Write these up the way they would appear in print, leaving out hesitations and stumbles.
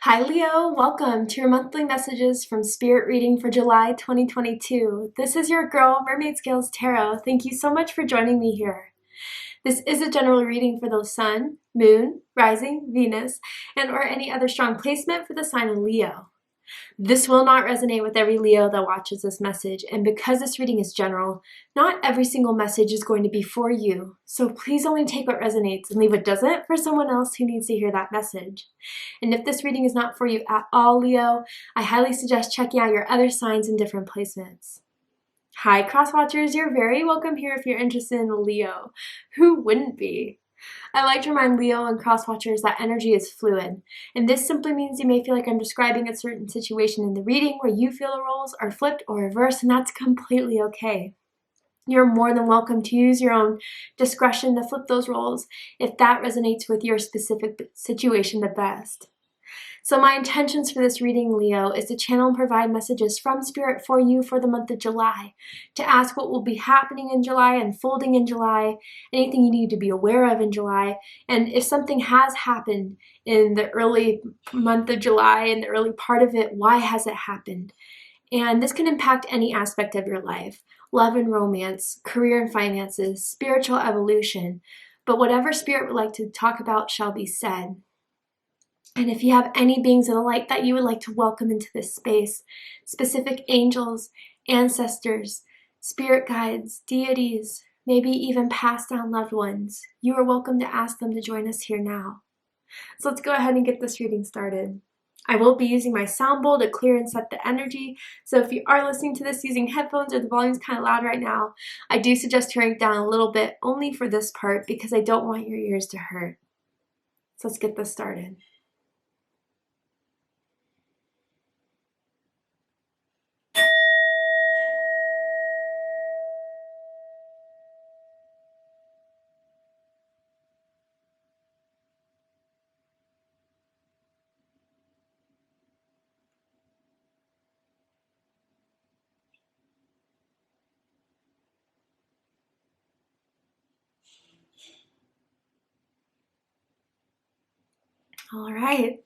Hi Leo, welcome to your monthly messages from Spirit Reading for July 2022. This is your girl, Mermaid Scales Tarot. Thank you so much for joining me here. This is a general reading for the Sun, Moon, Rising, Venus, and or any other strong placement for the sign of Leo. This will not resonate with every Leo that watches this message, and because this reading is general, not every single message is going to be for you. So please only take what resonates and leave what doesn't for someone else who needs to hear that message. And if this reading is not for you at all, Leo, I highly suggest checking out your other signs and different placements. Hi, cross-watchers. You're very welcome here if you're interested in Leo. Who wouldn't be? I like to remind Leo and cross-watchers that energy is fluid, and this simply means you may feel like I'm describing a certain situation in the reading where you feel the roles are flipped or reversed, and that's completely okay. You're more than welcome to use your own discretion to flip those roles if that resonates with your specific situation the best. So my intentions for this reading, Leo, is to channel and provide messages from Spirit for you for the month of July, to ask what will be happening in July, unfolding in July, anything you need to be aware of in July, and if something has happened in the early month of July, in the early part of it, why has it happened? And this can impact any aspect of your life, love and romance, career and finances, spiritual evolution, but whatever Spirit would like to talk about shall be said. And if you have any beings of the light that you would like to welcome into this space, specific angels, ancestors, spirit guides, deities, maybe even passed down loved ones, you are welcome to ask them to join us here now. So let's go ahead and get this reading started. I will be using my sound bowl to clear and set the energy, so if you are listening to this using headphones or the volume's kind of loud right now, I do suggest turning it down a little bit, only for this part, because I don't want your ears to hurt. So let's get this started. All right,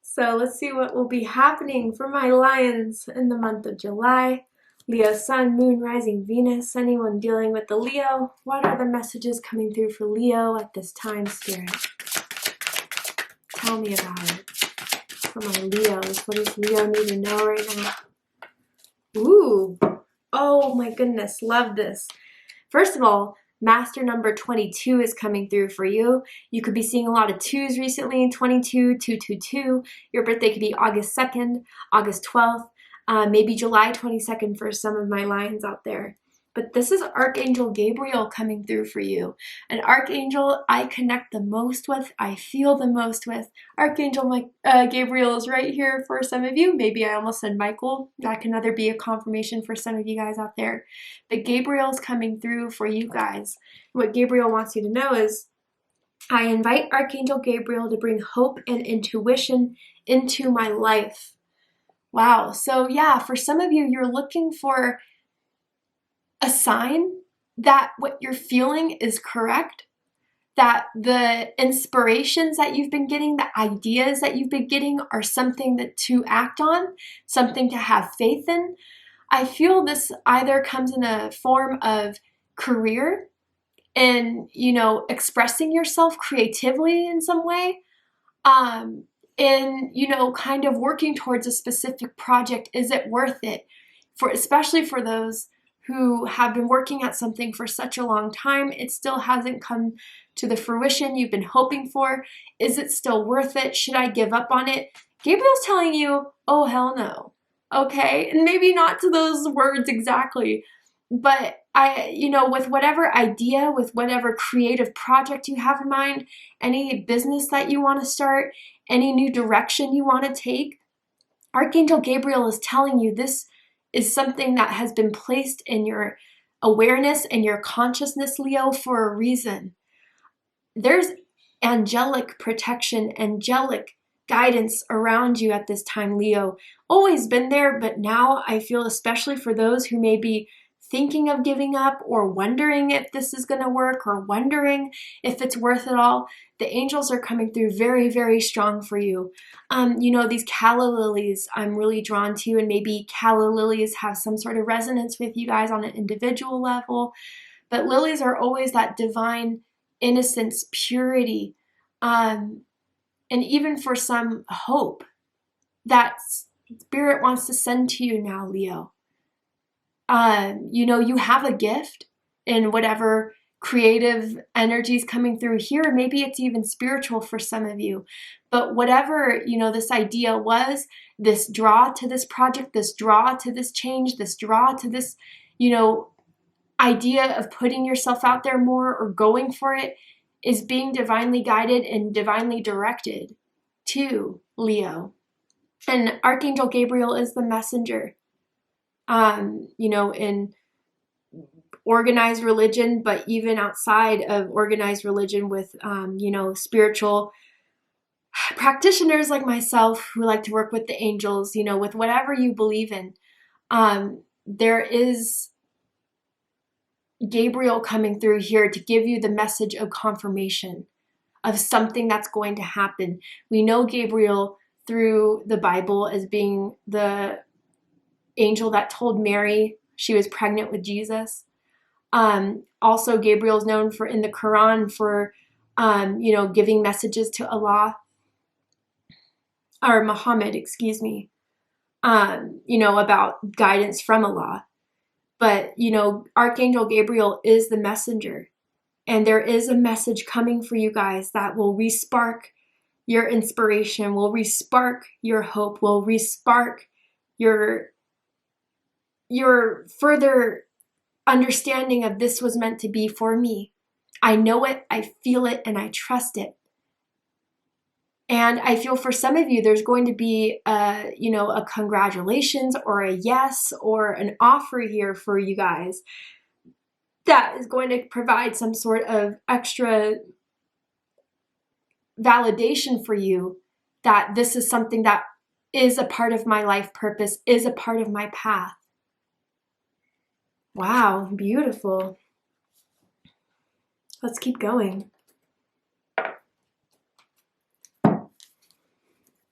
so let's see what will be happening for my Lions in the month of July. Leo, Sun, Moon, Rising, Venus, anyone dealing with the Leo, what are the messages coming through for Leo at this time, Spirit? Tell me about it. For my Leos, what does Leo need to know right now? Ooh, oh my goodness, love this. First of all, Master number 22 is coming through for you. You could be seeing a lot of 2s recently, 22, 222. Your birthday could be August 2nd, August 12th, maybe July 22nd for some of my Lions out there. But this is Archangel Gabriel coming through for you. An Archangel I connect the most with, I feel the most with. Archangel Gabriel is right here for some of you. Maybe I almost said Michael. That can either be a confirmation for some of you guys out there. But Gabriel's coming through for you guys. What Gabriel wants you to know is, I invite Archangel Gabriel to bring hope and intuition into my life. Wow. So yeah, for some of you, you're looking for a sign that what you're feeling is correct, that the inspirations that you've been getting, the ideas that you've been getting are something that to act on, something to have faith in. I feel this either comes in a form of career and, expressing yourself creatively in some way, and, kind of working towards a specific project. Is it worth it? Especially for those who have been working at something for such a long time, it still hasn't come to the fruition you've been hoping for. Is it still worth it? Should I give up on it? Gabriel's telling you, oh, hell no. Okay, and maybe not to those words exactly, but with whatever idea, with whatever creative project you have in mind, any business that you want to start, any new direction you want to take, Archangel Gabriel is telling you this is something that has been placed in your awareness and your consciousness, Leo, for a reason. There's angelic protection, angelic guidance around you at this time, Leo. Always been there, but now I feel especially for those who may be thinking of giving up or wondering if this is going to work or wondering if it's worth it all, the angels are coming through very, very strong for you. You know, these calla lilies I'm really drawn to, and maybe calla lilies have some sort of resonance with you guys on an individual level. But lilies are always that divine innocence, purity, and even for some hope that Spirit wants to send to you now, Leo. You know, you have a gift in whatever creative energies coming through here. Maybe it's even spiritual for some of you. But whatever, you know, this idea was, this draw to this project, this draw to this change, this draw to this, you know, idea of putting yourself out there more or going for it, is being divinely guided and divinely directed to Leo. And Archangel Gabriel is the messenger, you know, in organized religion, but even outside of organized religion with, you know, spiritual practitioners like myself who like to work with the angels, you know, with whatever you believe in. There is Gabriel coming through here to give you the message of confirmation of something that's going to happen. We know Gabriel through the Bible as being the angel that told Mary she was pregnant with Jesus. Also, Gabriel is known for in the Quran for, you know, giving messages to Allah, or Muhammad, excuse me, you know, about guidance from Allah. But, you know, Archangel Gabriel is the messenger, and there is a message coming for you guys that will re-spark your inspiration, will re-spark your hope, will re-spark your further understanding of this was meant to be for me. I know it, I feel it, and I trust it. And I feel for some of you, there's going to be you know, a congratulations or a yes or an offer here for you guys that is going to provide some sort of extra validation for you that this is something that is a part of my life purpose, is a part of my path. Wow, beautiful. Let's keep going.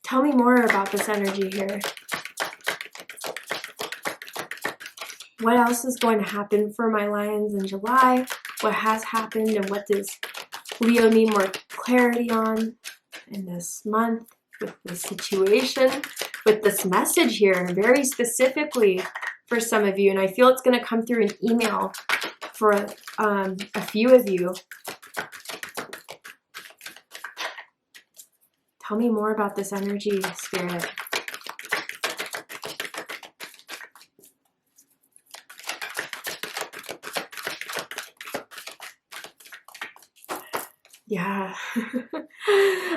Tell me more about this energy here. What else is going to happen for my Lions in July? What has happened, and what does Leo need more clarity on in this month with this situation, with this message here, very specifically for some of you? And I feel it's going to come through an email for a few of you. Tell me more about this energy, Spirit. Yeah,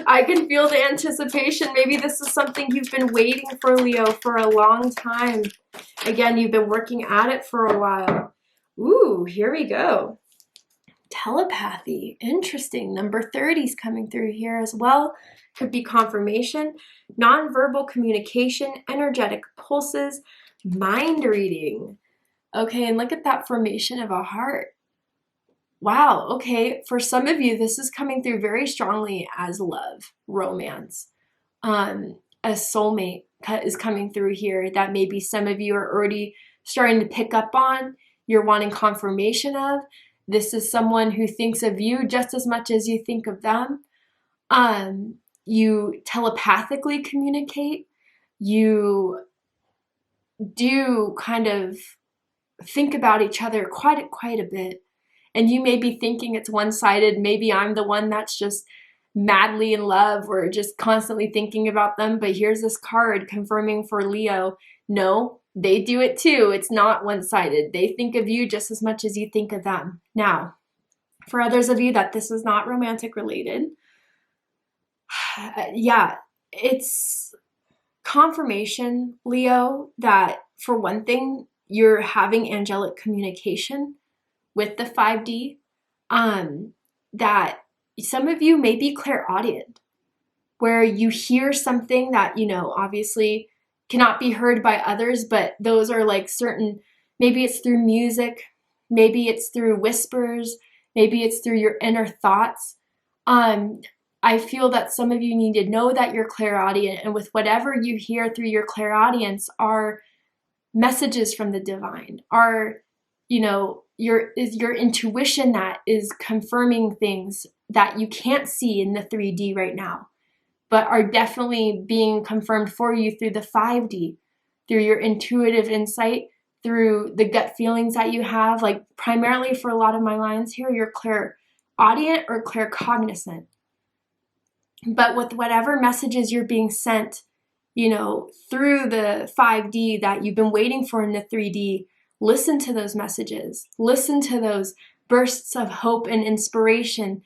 I can feel the anticipation. Maybe this is something you've been waiting for, Leo, for a long time. Again, you've been working at it for a while. Ooh, here we go. Telepathy. Interesting. Number 30 is coming through here as well. Could be confirmation, nonverbal communication, energetic pulses, mind reading. Okay, and look at that formation of a heart. Wow, okay, for some of you, this is coming through very strongly as love, romance. A soulmate is coming through here that maybe some of you are already starting to pick up on, you're wanting confirmation of. This is someone who thinks of you just as much as you think of them. You telepathically communicate. You do kind of think about each other quite a bit. And you may be thinking it's one-sided. Maybe I'm the one that's just madly in love or just constantly thinking about them. But here's this card confirming for Leo, no, they do it too. It's not one-sided. They think of you just as much as you think of them. Now, for others of you that this is not romantic related, yeah, it's confirmation, Leo, that for one thing, you're having angelic communication with the 5D, that some of you may be clairaudient, where you hear something that, you know, obviously cannot be heard by others, but those are like certain Maybe it's through music, maybe it's through whispers, maybe it's through your inner thoughts. I feel that some of you need to know that you're clairaudient, and with whatever you hear through your clairaudience are messages from the divine, are, you know, your intuition that is confirming things that you can't see in the 3D right now, but are definitely being confirmed for you through the 5D, through your intuitive insight, through the gut feelings that you have. Like primarily for a lot of my lines here, you're clairaudient or claircognizant. But with whatever messages you're being sent, you know, through the 5D that you've been waiting for in the 3D, listen to those messages. Listen to those bursts of hope and inspiration.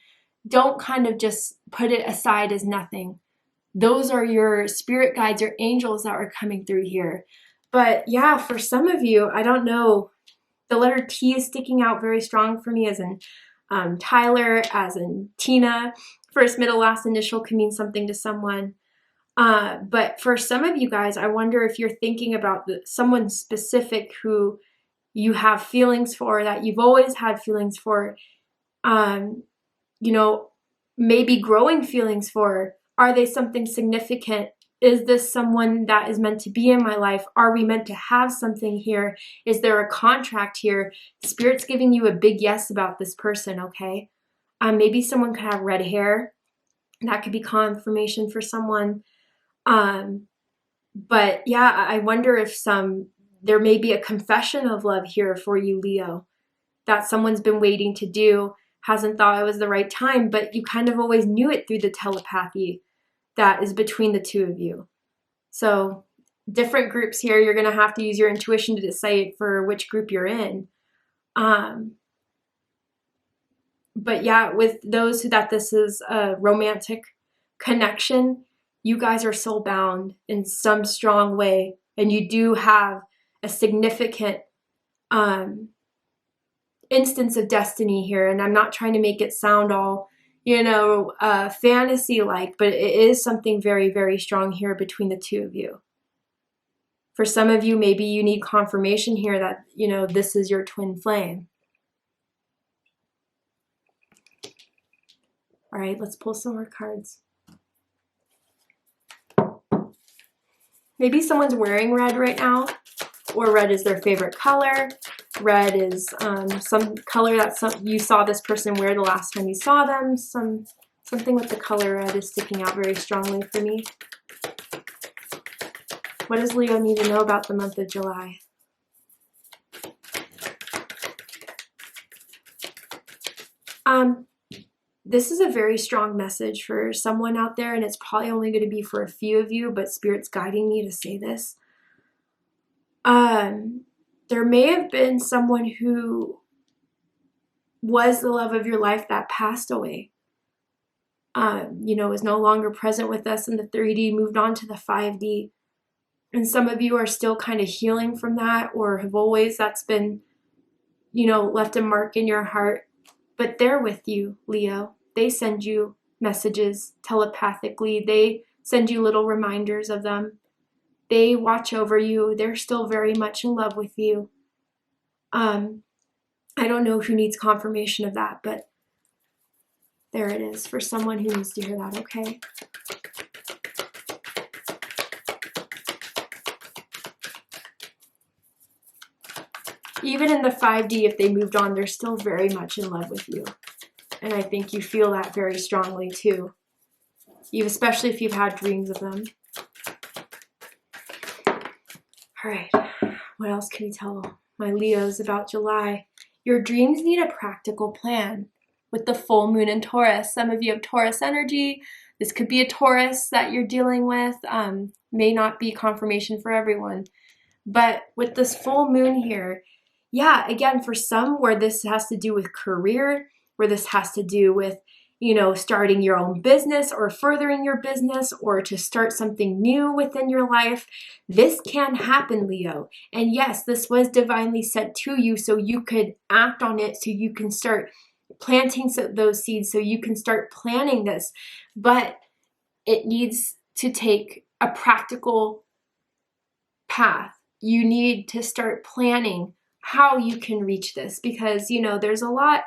Don't kind of just put it aside as nothing. Those are your spirit guides, your angels that are coming through here. But yeah, for some of you, I don't know, the letter T is sticking out very strong for me, as in Tyler, as in Tina. First, middle, last initial can mean something to someone. But for some of you guys, I wonder if you're thinking about someone specific who you have feelings for, that you've always had feelings for, you know, maybe growing feelings for. Are they something significant? Is this someone that is meant to be in my life? Are we meant to have something here? Is there a contract here? Spirit's giving you a big yes about this person, okay? Maybe someone could have red hair. That could be confirmation for someone. But yeah, I wonder if there may be a confession of love here for you, Leo, that someone's been waiting to do, hasn't thought it was the right time, but you kind of always knew it through the telepathy that is between the two of you. So different groups here, you're going to have to use your intuition to decide for which group you're in. But yeah, with those that this is a romantic connection, you guys are soul bound in some strong way, and you do have a significant instance of destiny here. And I'm not trying to make it sound all, you know, fantasy-like, but it is something very, very strong here between the two of you. For some of you, maybe you need confirmation here that, you know, this is your twin flame. All right, let's pull some more cards. Maybe someone's wearing red right now, or red is their favorite color. Red is some color that you saw this person wear the last time you saw them. Something with the color red is sticking out very strongly for me. What does Leo need to know about the month of July? This is a very strong message for someone out there, and it's probably only going to be for a few of you, but Spirit's guiding me to say this. There may have been someone who was the love of your life that passed away. You know, is no longer present with us in the 3D, moved on to the 5D. And some of you are still kind of healing from that, or have always, that's been, you know, left a mark in your heart. But they're with you, Leo. They send you messages telepathically. They send you little reminders of them. They watch over you. They're still very much in love with you. I don't know who needs confirmation of that, but there it is for someone who needs to hear that, okay? Even in the 5D, if they moved on, they're still very much in love with you. And I think you feel that very strongly too. Especially if you've had dreams of them. All right, what else can you tell my Leos about July? Your dreams need a practical plan. With the full moon in Taurus, some of you have Taurus energy. This could be a Taurus that you're dealing with. May not be confirmation for everyone. But with this full moon here, yeah, again, for some where this has to do with career, where this has to do with, you know, starting your own business or furthering your business, or to start something new within your life, this can happen, Leo. And yes, this was divinely sent to you so you could act on it, so you can start planting those seeds, so you can start planning this. But it needs to take a practical path. You need to start planning how you can reach this, because, you know, there's a lot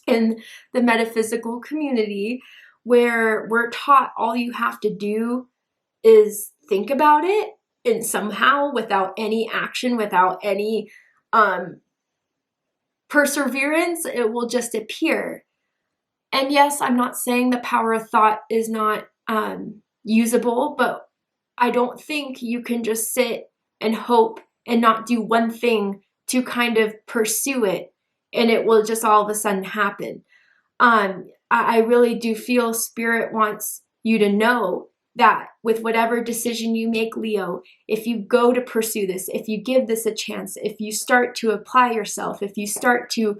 in the metaphysical community where we're taught all you have to do is think about it, and somehow without any action, without any perseverance, it will just appear. And yes, I'm not saying the power of thought is not usable, but I don't think you can just sit and hope and not do one thing to kind of pursue it and it will just all of a sudden happen. I really do feel Spirit wants you to know that with whatever decision you make, Leo, if you go to pursue this, if you give this a chance, if you start to apply yourself, if you start to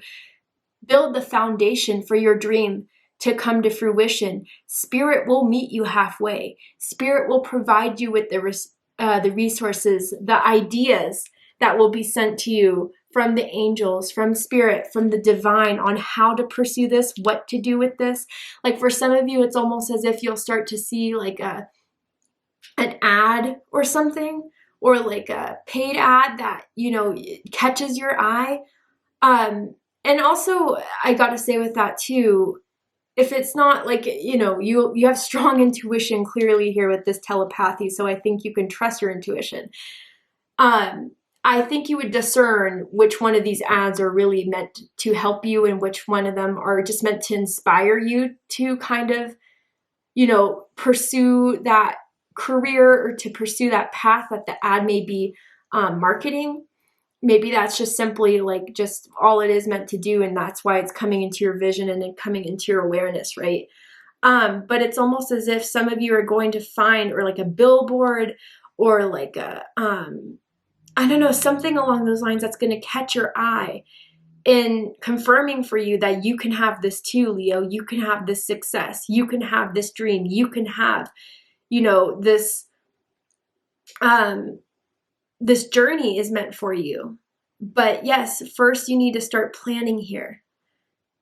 build the foundation for your dream to come to fruition, Spirit will meet you halfway. Spirit will provide you with the resources, the ideas that will be sent to you from the angels, from Spirit, from the divine on how to pursue this, what to do with this. Like for some of you, it's almost as if you'll start to see like an ad or something, or like a paid ad that, you know, catches your eye. And also, I gotta say with that too, if it's not like, you know, you have strong intuition clearly here with this telepathy, so I think you can trust your intuition. I think you would discern which one of these ads are really meant to help you and which one of them are just meant to inspire you to kind of, you know, pursue that career or to pursue that path that the ad may be marketing. Maybe that's just simply like just all it is meant to do, and that's why it's coming into your vision and then coming into your awareness, right? But it's almost as if some of you are going to find, or like a billboard, or like a I don't know, something along those lines that's going to catch your eye in confirming for you that you can have this too, Leo. You can have this success. You can have this dream. You can have, you know, this journey is meant for you. But yes, first you need to start planning here.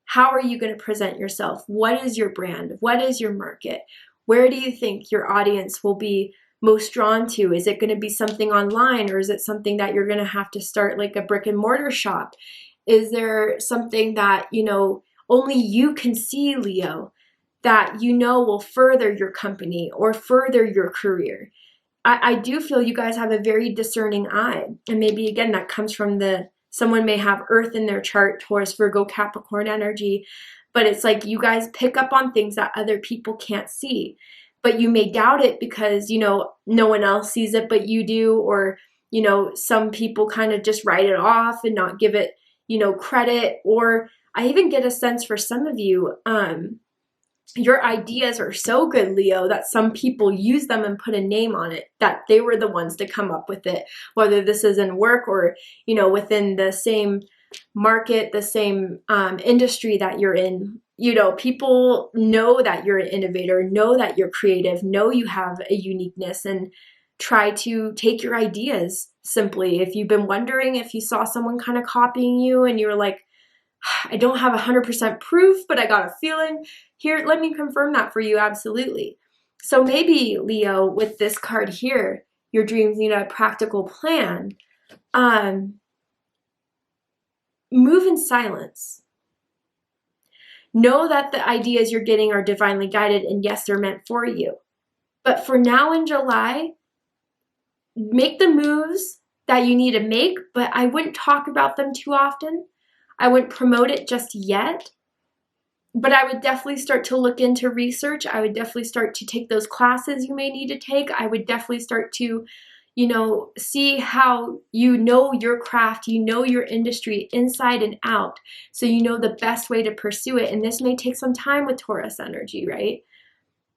How are you going to present yourself? What is your brand? What is your market? Where do you think your audience will be most drawn to? Is it going to be something online, or is it something that you're going to have to start like a brick and mortar shop? Is there something that, you know, only you can see, Leo, that you know will further your company or further your career? I do feel you guys have a very discerning eye. And maybe again, that comes from someone may have Earth in their chart, Taurus, Virgo, Capricorn energy, but it's like you guys pick up on things that other people can't see. But you may doubt it because, you know, no one else sees it but you do, or, you know, some people kind of just write it off and not give it, you know, credit. Or I even get a sense for some of you, your ideas are so good, Leo, that some people use them and put a name on it, that they were the ones to come up with it, whether this is in work or, you know, within the same market, the same industry that you're in. You know, people know that you're an innovator, know that you're creative, know you have a uniqueness, and try to take your ideas simply. If you've been wondering if you saw someone kind of copying you and you were like, I don't have 100% proof, but I got a feeling. Here, let me confirm that for you. Absolutely. So maybe, Leo, with this card here, your dreams need a practical plan. Move in silence. Know that the ideas you're getting are divinely guided, and yes, they're meant for you. But for now in July, make the moves that you need to make, but I wouldn't talk about them too often. I wouldn't promote it just yet, but I would definitely start to look into research. I would definitely start to take those classes you may need to take. I would definitely start to, you know, see how you know your craft, you know your industry inside and out, so you know the best way to pursue it. And this may take some time with Taurus energy, right?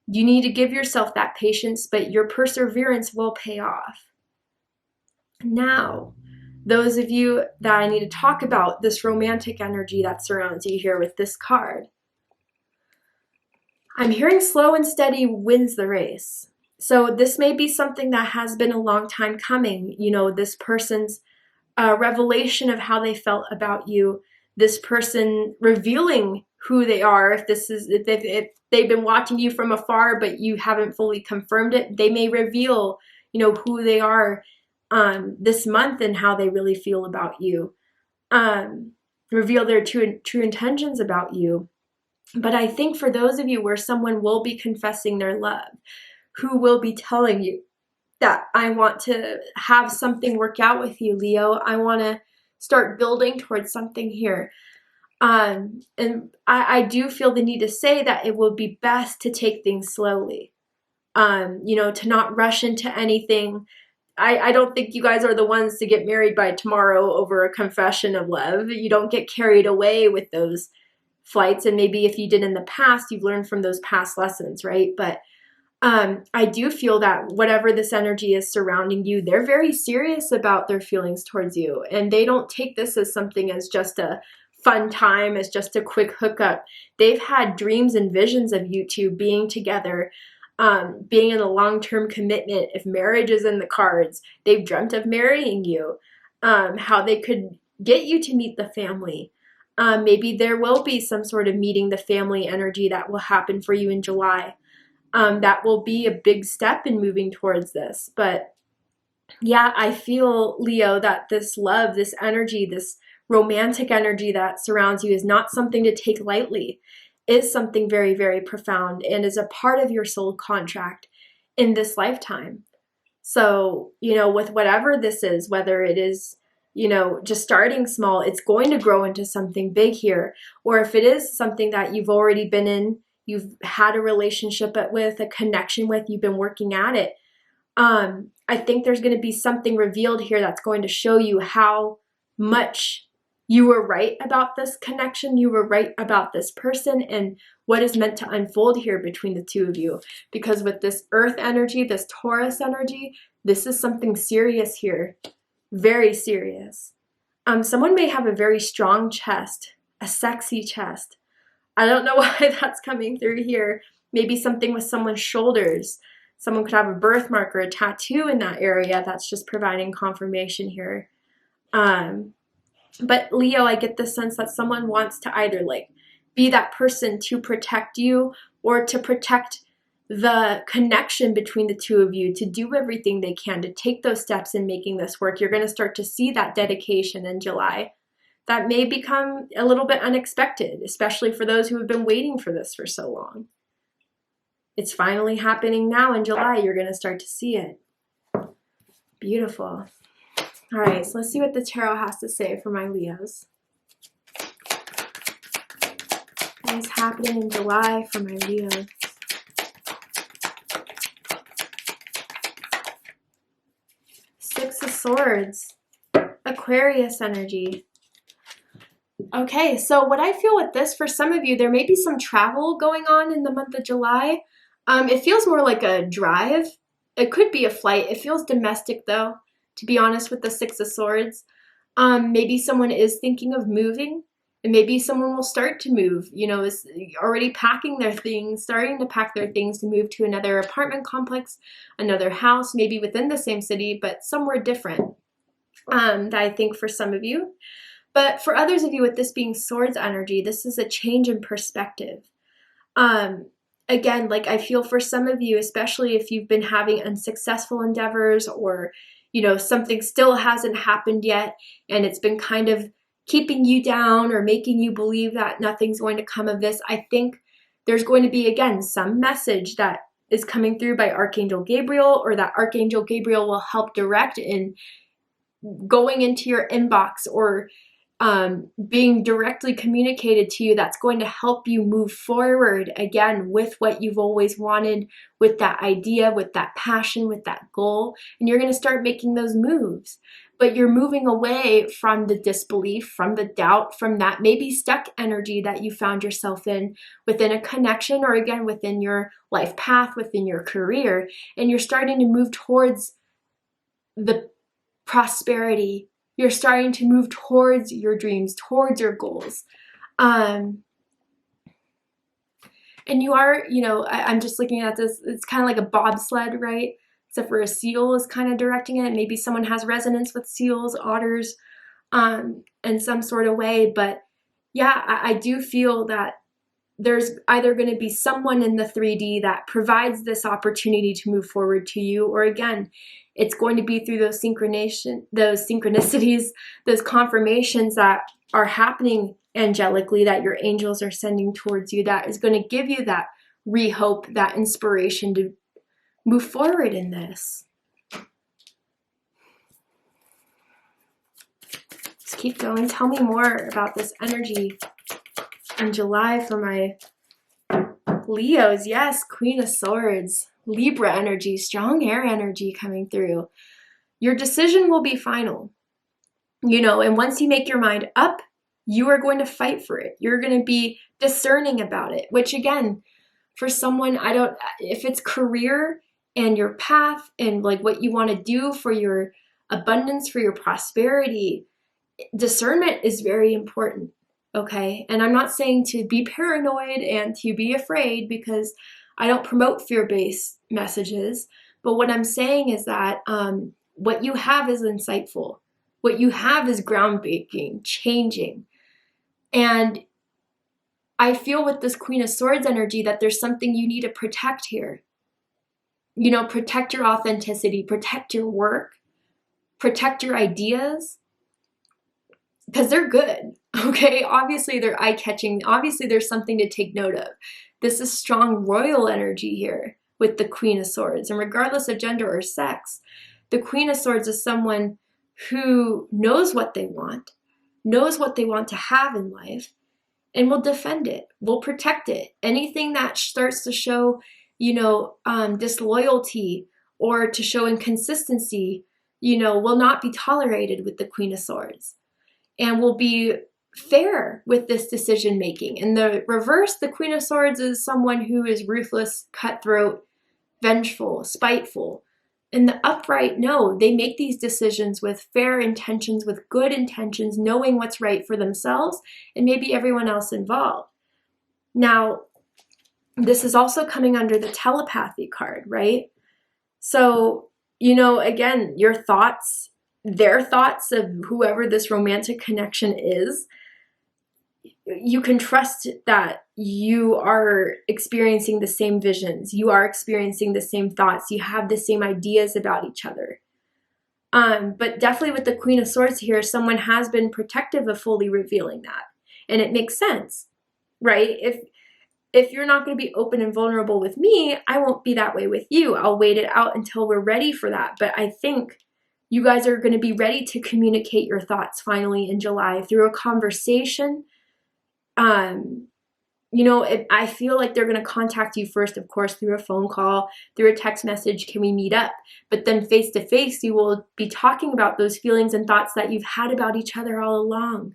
You need to give yourself that patience, but your perseverance will pay off. Now, those of you that I need to talk about, this romantic energy that surrounds you here with this card. I'm hearing slow and steady wins the race. So this may be something that has been a long time coming. You know, this person's revelation of how they felt about you, this person revealing who they are. If they've been watching you from afar, but you haven't fully confirmed it, they may reveal, you know, who they are this month and how they really feel about you, reveal their true intentions about you. But I think for those of you where someone will be confessing their love, who will be telling you that I want to have something work out with you, Leo, I want to start building towards something here. And I do feel the need to say that it will be best to take things slowly, to not rush into anything. I don't think you guys are the ones to get married by tomorrow over a confession of love. You don't get carried away with those flights. And maybe if you did in the past, you've learned from those past lessons, right? But I do feel that whatever this energy is surrounding you, they're very serious about their feelings towards you. And they don't take this as something as just a fun time, as just a quick hookup. They've had dreams and visions of you two being together, being in a long-term commitment. If marriage is in the cards, they've dreamt of marrying you, how they could get you to meet the family. Maybe there will be some sort of meeting the family energy that will happen for you in July. That will be a big step in moving towards this. But yeah, I feel, Leo, that this love, this energy, this romantic energy that surrounds you is not something to take lightly. Is something very, very profound and is a part of your soul contract in this lifetime. So, with whatever this is, whether it is, just starting small, it's going to grow into something big here. Or if it is something that you've already been in, you've had a relationship with, a connection with, you've been working at it. I think there's going to be something revealed here that's going to show you how much you were right about this connection, you were right about this person, and what is meant to unfold here between the two of you. Because with this earth energy, this Taurus energy, this is something serious here. Very serious. Someone may have a very strong chest, a sexy chest. I don't know why that's coming through here. Maybe something with someone's shoulders. Someone could have a birthmark or a tattoo in that area. That's just providing confirmation here. But Leo, I get the sense that someone wants to either be that person to protect you or to protect the connection between the two of you, to do everything they can to take those steps in making this work. You're going to start to see that dedication in July. That may become a little bit unexpected, especially for those who have been waiting for this for so long. It's finally happening now in July. You're going to start to see it. Beautiful. All right, so let's see what the tarot has to say for my Leos. What is happening in July for my Leos? Six of Swords. Aquarius energy. Okay, so what I feel with this, for some of you, there may be some travel going on in the month of July. It feels more like a drive. It could be a flight. It feels domestic, though, to be honest, with the Six of Swords. Maybe someone is thinking of moving, and maybe someone will start to move, is already packing their things, starting to pack their things to move to another apartment complex, another house, maybe within the same city, but somewhere different, that I think for some of you. But for others of you, with this being Swords energy, this is a change in perspective. Again, I feel for some of you, especially if you've been having unsuccessful endeavors or, something still hasn't happened yet and it's been kind of keeping you down or making you believe that nothing's going to come of this, I think there's going to be, again, some message that is coming through by Archangel Gabriel, or that Archangel Gabriel will help direct in going into your inbox or being directly communicated to you, that's going to help you move forward again with what you've always wanted, with that idea, with that passion, with that goal. And you're going to start making those moves. But you're moving away from the disbelief, from the doubt, from that maybe stuck energy that you found yourself in within a connection, or again within your life path, within your career. And you're starting to move towards the prosperity. You're starting to move towards your dreams, towards your goals. And you are, I'm just looking at this, it's kind of like a bobsled, right? Except for a seal is kind of directing it. Maybe someone has resonance with seals, otters, in some sort of way. But yeah, I do feel that there's either going to be someone in the 3D that provides this opportunity to move forward to you, or again, it's going to be through those synchronicities, those confirmations that are happening angelically that your angels are sending towards you, that is going to give you that re-hope, that inspiration to move forward in this. Just keep going. Tell me more about this energy in July for my Leos. Yes, Queen of Swords, Libra energy, strong air energy coming through. Your decision will be final, you know, and once you make your mind up, you are going to fight for it. You're going to be discerning about it, which again, for someone, if it's career and your path and like what you want to do for your abundance, for your prosperity, discernment is very important. Okay. And I'm not saying to be paranoid and to be afraid, because I don't promote fear-based messages. But what I'm saying is that what you have is insightful. What you have is groundbreaking, changing. And I feel with this Queen of Swords energy that there's something you need to protect here. You know, protect your authenticity, protect your work, protect your ideas, because they're good, okay? Obviously, they're eye-catching. Obviously, there's something to take note of. This is strong royal energy here with the Queen of Swords. And regardless of gender or sex, the Queen of Swords is someone who knows what they want to have in life, and will defend it, will protect it. Anything that starts to show, you know, disloyalty or to show inconsistency, you know, will not be tolerated with the Queen of Swords, and will be fair with this decision making. In the reverse, the Queen of Swords is someone who is ruthless, cutthroat, vengeful, spiteful. In the upright, no, they make these decisions with fair intentions, with good intentions, knowing what's right for themselves and maybe everyone else involved. Now, this is also coming under the telepathy card, right? So, you know, again, your thoughts, their thoughts of whoever this romantic connection is, you can trust that you are experiencing the same visions, you are experiencing the same thoughts, you have the same ideas about each other. But definitely with the Queen of Swords here, someone has been protective of fully revealing that. And it makes sense, right? If you're not going to be open and vulnerable with me, I won't be that way with you. I'll wait it out until we're ready for that. But I think you guys are going to be ready to communicate your thoughts finally in July through a conversation. You know, I feel like they're going to contact you first, of course, through a phone call, through a text message, can we meet up? But then face to face, you will be talking about those feelings and thoughts that you've had about each other all along.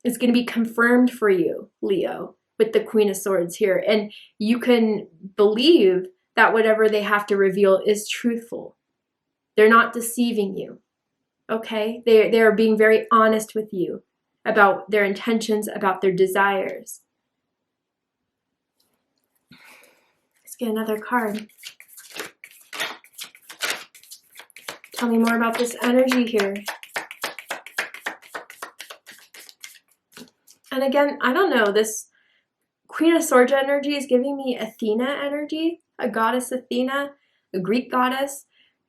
It's going to be confirmed for you, Leo, with the Queen of Swords here. And you can believe that whatever they have to reveal is truthful. They're not deceiving you, okay? They are being very honest with you about their intentions, about their desires. Let's get another card. Tell me more about this energy here. And again, I don't know, this Queen of Swords energy is giving me Athena energy, a goddess Athena, a Greek goddess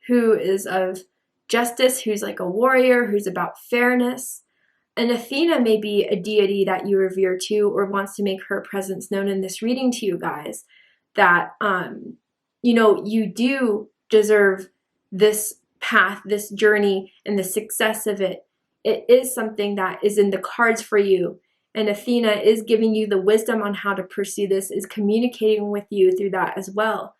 who is of justice, who's like a warrior, who's about fairness. And Athena may be a deity that you revere too, or wants to make her presence known in this reading to you guys, that, you know, you do deserve this path, this journey, and the success of it. It is something that is in the cards for you. And Athena is giving you the wisdom on how to pursue this, is communicating with you through that as well.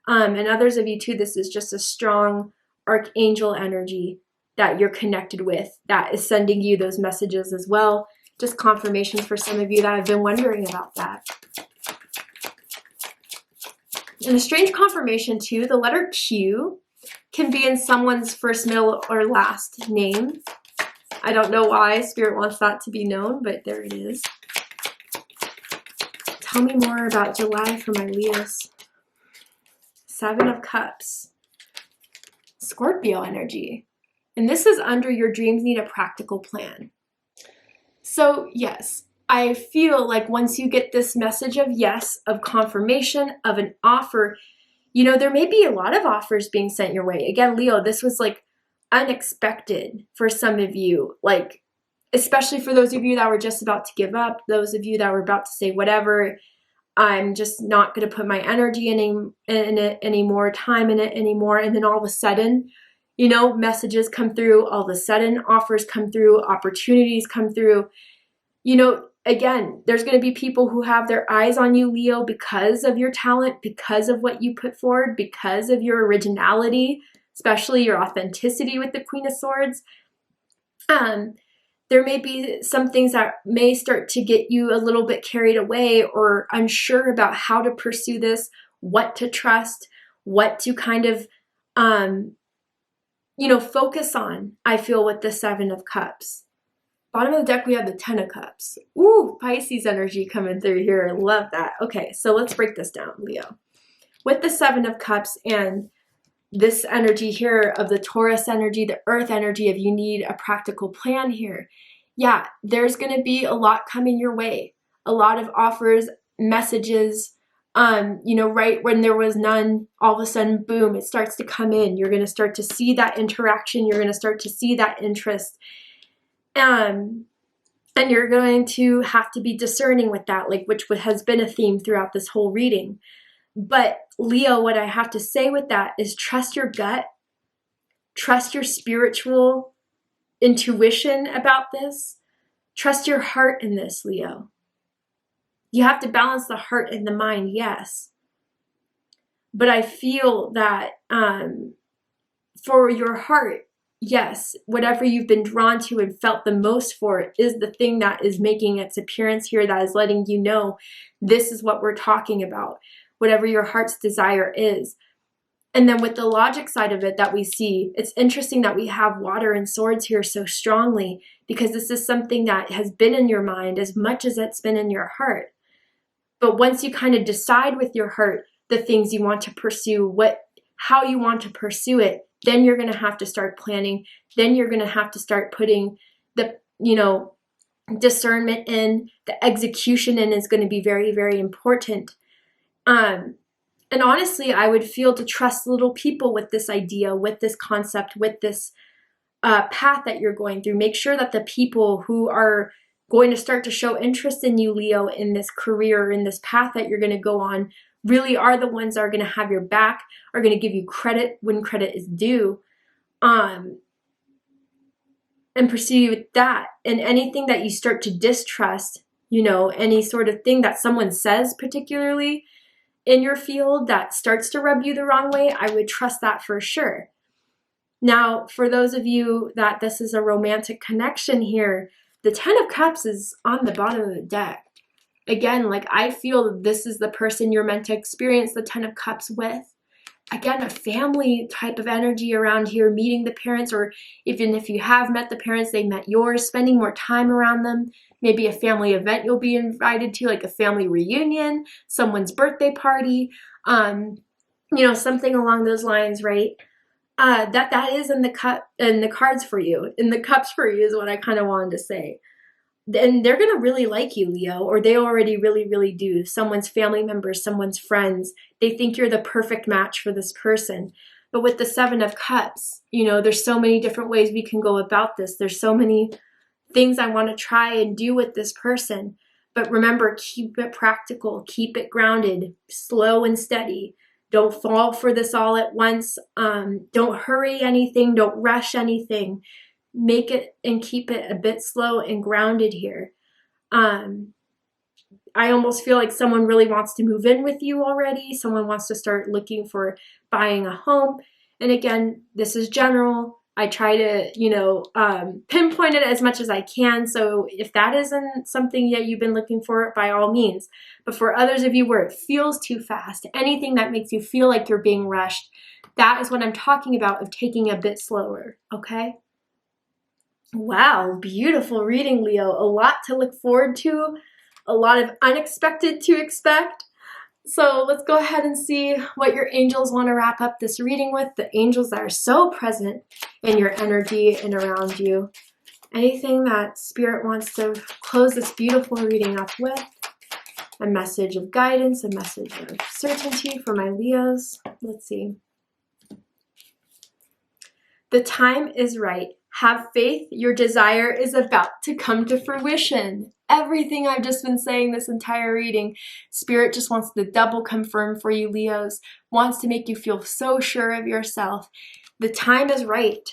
And others of you too, this is just a strong archangel energy that you're connected with, that is sending you those messages as well. Just confirmations for some of you that have been wondering about that. And a strange confirmation too, the letter Q can be in someone's first, middle, or last name. I don't know why Spirit wants that to be known, but there it is. Tell me more about July for my Leos. 7 of Cups. Scorpio energy. And this is under your dreams need a practical plan. So yes, I feel like once you get this message of yes, of confirmation, of an offer, you know, there may be a lot of offers being sent your way. Again, Leo, this was like unexpected for some of you, like, especially for those of you that were just about to give up, those of you that were about to say, whatever, I'm just not going to put my energy in it anymore, time in it anymore. And then all of a sudden, you know, messages come through, all of a sudden offers come through, opportunities come through. You know, again, there's going to be people who have their eyes on you, Leo, because of your talent, because of what you put forward, because of your originality, especially your authenticity with the Queen of Swords. There may be some things that may start to get you a little bit carried away or unsure about how to pursue this, what to trust, what to kind of, you know, focus on, I feel, with the Seven of Cups. Bottom of the deck, we have the Ten of Cups. Ooh, Pisces energy coming through here. I love that. Okay, so let's break this down, Leo. With the Seven of Cups and this energy here of the Taurus energy, the Earth energy of you need a practical plan here. Yeah, there's going to be a lot coming your way. A lot of offers, messages, you know, right when there was none, all of a sudden, boom, it starts to come in. You're going to start to see that interaction. You're going to start to see that interest. And you're going to have to be discerning with that, like, which has been a theme throughout this whole reading. But Leo, what I have to say with that is trust your gut, trust your spiritual intuition about this, trust your heart in this, Leo. You have to balance the heart and the mind, yes. But I feel that for your heart, yes, whatever you've been drawn to and felt the most for is the thing that is making its appearance here, that is letting you know this is what we're talking about. Whatever your heart's desire is. And then with the logic side of it that we see, it's interesting that we have water and swords here so strongly, because this is something that has been in your mind as much as it's been in your heart. But once you kind of decide with your heart the things you want to pursue, how you want to pursue it, then you're going to have to start planning. Then you're going to have to start putting the, you know, discernment in, the execution in is going to be very, very important. And honestly, I would feel to trust little people with this idea, with this concept, with this path that you're going through. Make sure that the people who are going to start to show interest in you, Leo, in this career, in this path that you're going to go on, really are the ones that are going to have your back, are going to give you credit when credit is due, and pursue with that. And anything that you start to distrust, you know, any sort of thing that someone says particularly in your field that starts to rub you the wrong way, I would trust that for sure. Now, for those of you that this is a romantic connection here, the Ten of Cups is on the bottom of the deck. Again, like, I feel this is the person you're meant to experience the Ten of Cups with. Again, a family type of energy around here, meeting the parents, or even if you have met the parents, they met yours, spending more time around them. Maybe a family event you'll be invited to, like a family reunion, someone's birthday party, you know, something along those lines, right? That is in the cards for you, in the cups for you is what I kind of wanted to say. And they're going to really like you, Leo, or they already really, really do. Someone's family members, someone's friends, they think you're the perfect match for this person. But with the Seven of Cups, you know, there's so many different ways we can go about this. There's so many things I want to try and do with this person. But remember, keep it practical, keep it grounded, slow and steady. Don't fall for this all at once. Don't hurry anything. Don't rush anything. Make it and keep it a bit slow and grounded here. I almost feel like someone really wants to move in with you already. Someone wants to start looking for buying a home. And again, this is general. I try to, you know, pinpoint it as much as I can. So if that isn't something that you've been looking for, by all means. But for others of you where it feels too fast, anything that makes you feel like you're being rushed, that is what I'm talking about, of taking a bit slower, okay? Wow, beautiful reading, Leo. A lot to look forward to, a lot of unexpected to expect. So let's go ahead and see what your angels want to wrap up this reading with, the angels that are so present in your energy and around you. Anything that Spirit wants to close this beautiful reading up with. A message of guidance, a message of certainty for my Leos. Let's see. The time is right. Have faith. Your desire is about to come to fruition. Everything I've just been saying this entire reading, Spirit just wants to double confirm for you, Leos. Wants to make you feel so sure of yourself. The time is right.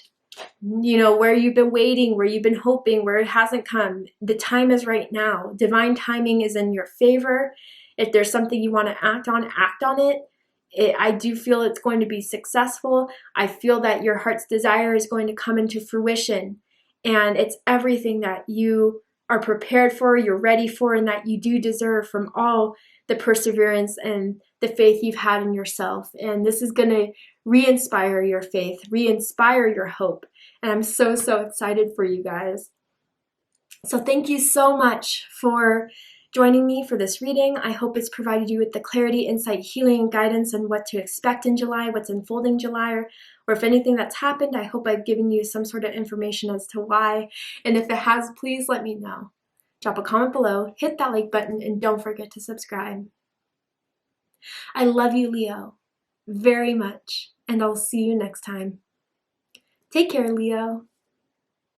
You know, where you've been waiting, where you've been hoping, where it hasn't come. The time is right now. Divine timing is in your favor. If there's something you want to act on it. I do feel it's going to be successful. I feel that your heart's desire is going to come into fruition. And it's everything that you are prepared for, you're ready for, and that you do deserve from all the perseverance and the faith you've had in yourself. And this is going to re-inspire your faith, re-inspire your hope. And I'm so, so excited for you guys. So thank you so much for joining me for this reading. I hope it's provided you with the clarity, insight, healing, and guidance on what to expect in July, what's unfolding July, or if anything that's happened, I hope I've given you some sort of information as to why. And if it has, please let me know. Drop a comment below, hit that like button, and don't forget to subscribe. I love you, Leo, very much, and I'll see you next time. Take care, Leo.